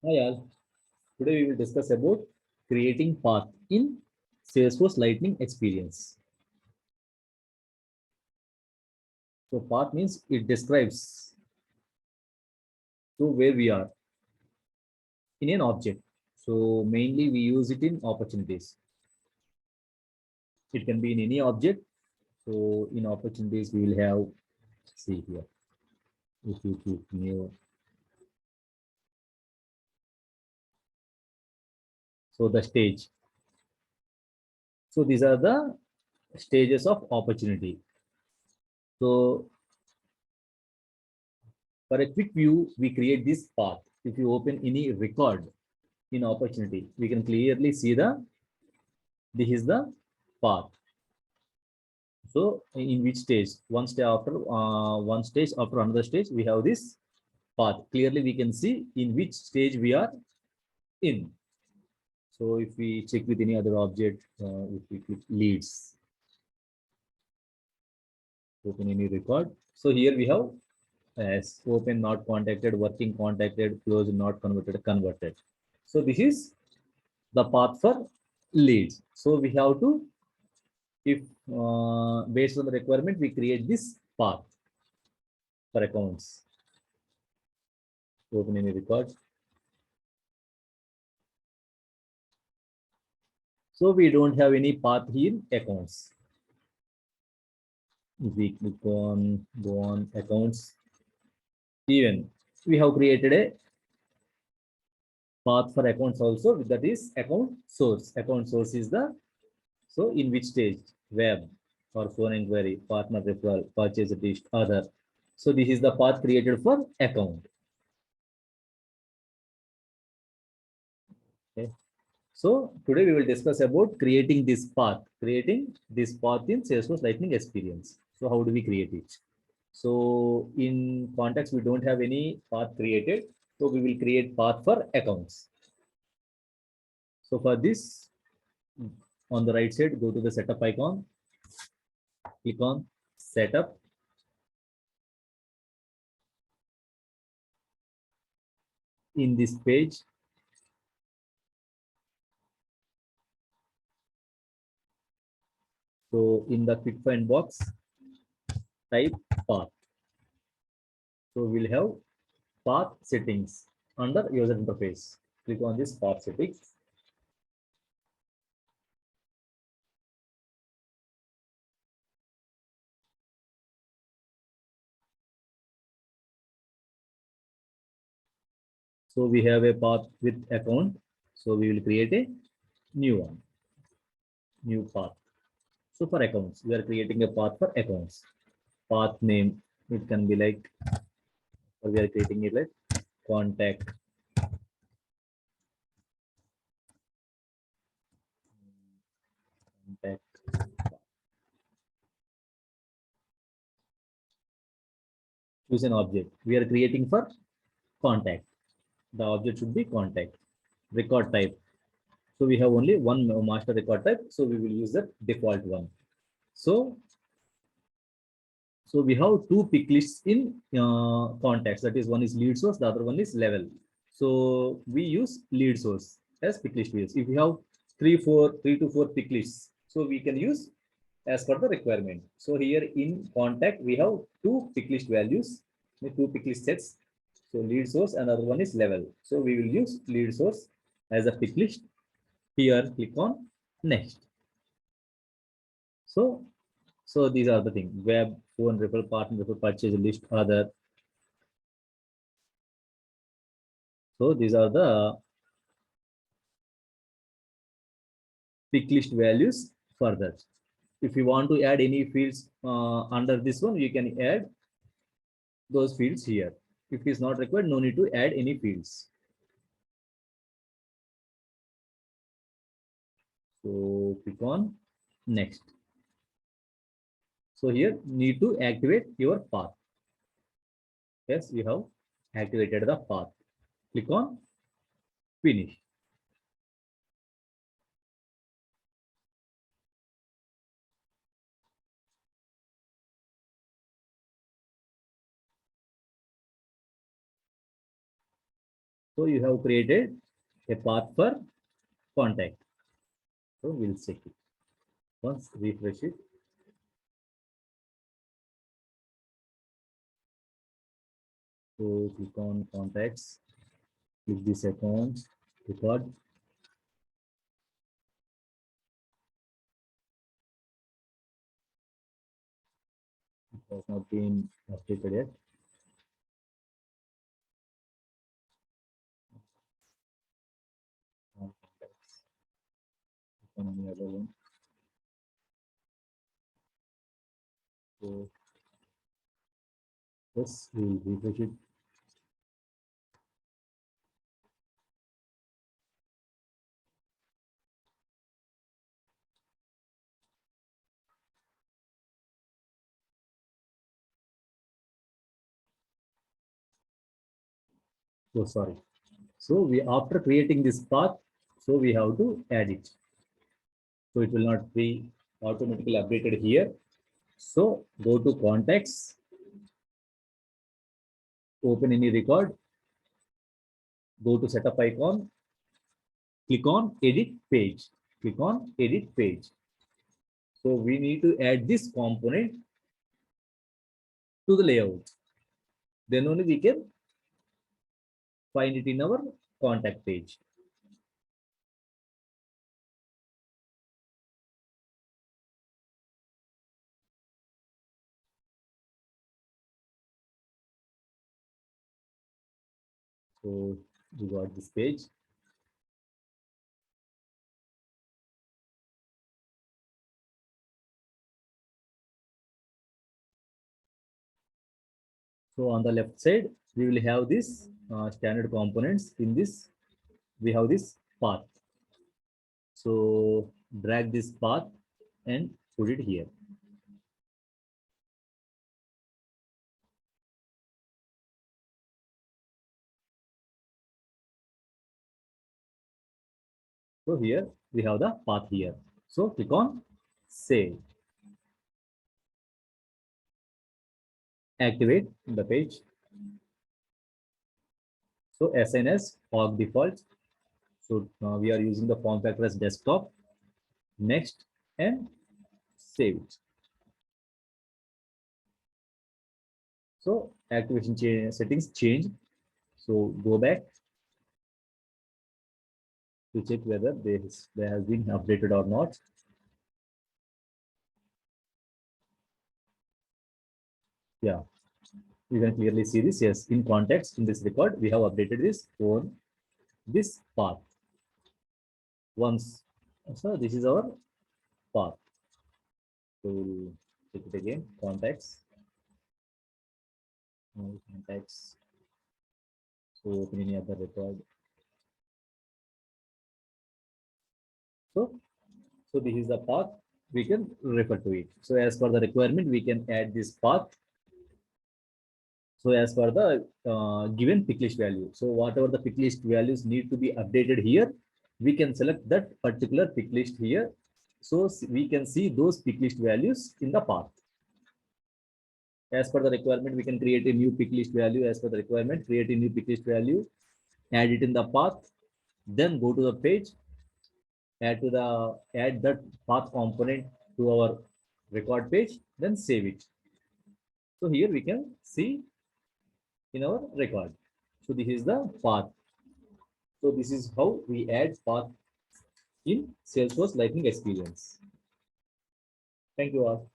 Hi all. Today we will discuss about creating path in Salesforce Lightning experience. So path means it describes to where we are in an object. So mainly we use it in opportunities. It can be in any object. So in opportunities we will have, see here, if you click new. So the stage. So these are the stages of opportunity. So for a quick view, we create this path. If you open any record in opportunity, we can clearly see this is the path. So in which stage, one stage after another stage, we have this path. Clearly, we can see in which stage we are in. So if we check with any other object, if we click leads, open any record. So here we have as open, not contacted, working, contacted, closed, not converted, converted. So this is the path for leads. So we have to, if based on the requirement, we create this path for accounts. Open any record. So we don't have any path here in accounts. If we click on go on accounts, even we have created a path for accounts also, that is account source. Account source is the, so in which stage, web or phone inquiry, partner referral, purchase list, other. So this is the path created for account. Okay. So today we will discuss about creating this path in Salesforce Lightning experience. So how do we create it? So in context, we don't have any path created. So we will create path for accounts. So for this, on the right side, go to the setup icon, click on setup. In this page, so in the quick find box, type path. So we'll have path settings under user interface. Click on this path settings. So we have a path with account. So we will create a new one, new path. So for accounts, we are creating a path for accounts. Path name, it can be like, or we are creating it like contact. Contact. Choose an object. We are creating for contact. The object should be contact. Record type. So we have only one master record type. So we will use the default one. So we have two pick lists in contacts. That is, one is lead source, the other one is level. So we use lead source as pick list views. If we have three to four pick lists, so we can use as per the requirement. So here in contact, we have two pick list values, two pick list sets. So lead source and other one is level. So we will use lead source as a pick list. Here, click on next. So these are the things: web, phone, referral, partner, referral, purchase list, other. So these are the pick list values further. If you want to add any fields under this one, you can add those fields here. If it is not required, no need to add any fields. So click on next. So here need to activate your path. Yes, we have activated the path. Click on finish. So you have created a path for contact. So we'll check it. Once refresh it. So click on contacts, click this account, record. It has not been updated yet. Contacts. Click on any other one. So yes, we'll refresh it. So sorry. So we after creating this path, so we have to add it. So it will not be automatically updated here. So go to contacts, open any record, go to setup icon, click on edit page. Click on edit page. So we need to add this component to the layout. Then only we can find it in our contact page. So we got this page. So on the left side, we will have this standard components. In this, we have this path. So drag this path and put it here. So here we have the path here. So click on save. Activate the page. So assign as org default. So we are using the form factor as desktop. Next and save it. So activation settings change. So go back to check whether they has been updated or not. Yeah, you can clearly see this. Yes, in context in this record, we have updated this on this path. Once, so this is our path. So we'll check it again. Contacts. So open any other record. So this is the path. We can refer to it. So as per the requirement, we can add this path. So as per the given pick list value. So whatever the pick list values need to be updated here, we can select that particular pick list here. So we can see those pick list values in the path. As per the requirement, we can create a new pick list value. As per the requirement, create a new pick list value, add it in the path, then go to the page, add that path component to our record page, then save it. So here we can see in our record. So this is the path. So this is how we add path in Salesforce Lightning Experience. Thank you all.